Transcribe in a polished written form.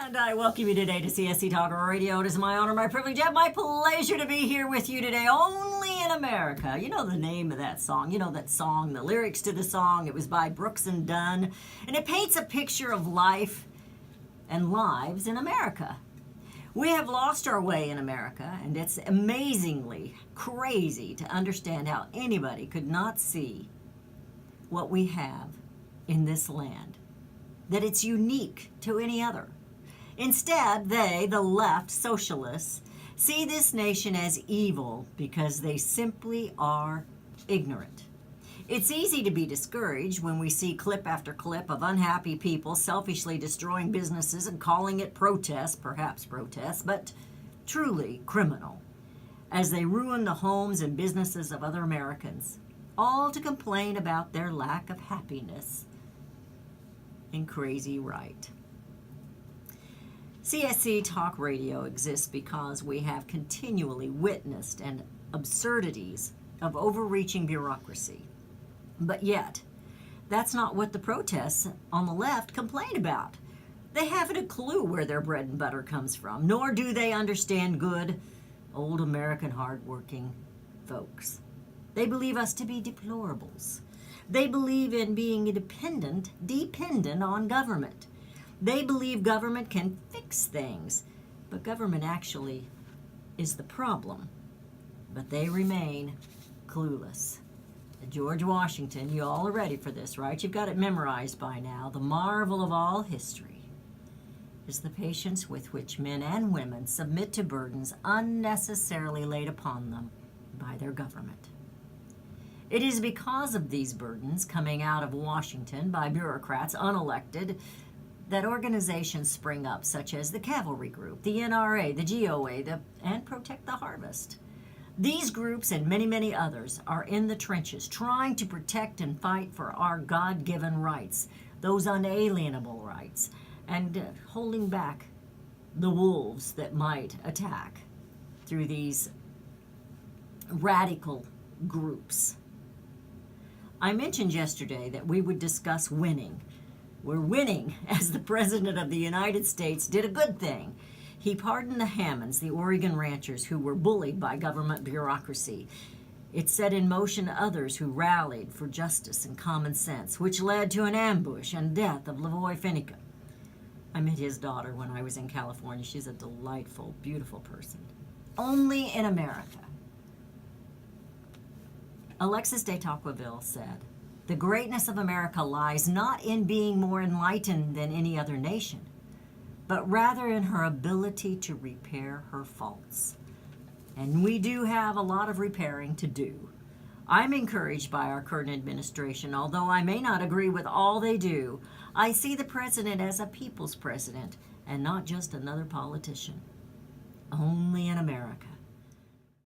And I welcome you today to CSC Talk Radio. It is my honor, my privilege, and my pleasure to be here with you today, only in America. You know the name of that song. You know that song, the lyrics to the song. It was by Brooks and Dunn. And it paints a picture of life and lives in America. We have lost our way in America, and it's amazingly crazy to understand how anybody could not see what we have in this land, that it's unique to any other. Instead, they, the left socialists, see this nation as evil because they simply are ignorant. It's easy to be discouraged when we see clip after clip of unhappy people selfishly destroying businesses and calling it protest, perhaps protest, but truly criminal, as they ruin the homes and businesses of other Americans, all to complain about their lack of happiness and crazy right. CSC Talk Radio exists because we have continually witnessed an absurdities of overreaching bureaucracy. But yet, that's not what the protests on the left complain about. They haven't a clue where their bread and butter comes from, nor do they understand good, old American hardworking folks. They believe us to be deplorables. They believe in being dependent on government. They believe government can fix things, but government actually is the problem. But they remain clueless. George Washington, you all are ready for this, right? You've got it memorized by now. The marvel of all history is the patience with which men and women submit to burdens unnecessarily laid upon them by their government. It is because of these burdens coming out of Washington by bureaucrats unelected that organizations spring up, such as the Cavalry Group, the NRA, the GOA, and Protect the Harvest. These groups and many, many others are in the trenches trying to protect and fight for our God-given rights, those unalienable rights, and holding back the wolves that might attack through these radical groups. I mentioned yesterday that we would discuss winning. We're winning as the President of the United States did a good thing. He pardoned the Hammonds, the Oregon ranchers who were bullied by government bureaucracy. It set in motion others who rallied for justice and common sense, which led to an ambush and death of Lavoy Finnecke. I met his daughter when I was in California. She's a delightful, beautiful person. Only in America. Alexis de Tocqueville said, "The greatness of America lies not in being more enlightened than any other nation, but rather in her ability to repair her faults." And we do have a lot of repairing to do. I'm encouraged by our current administration. Although I may not agree with all they do, I see the president as a people's president and not just another politician. Only in America.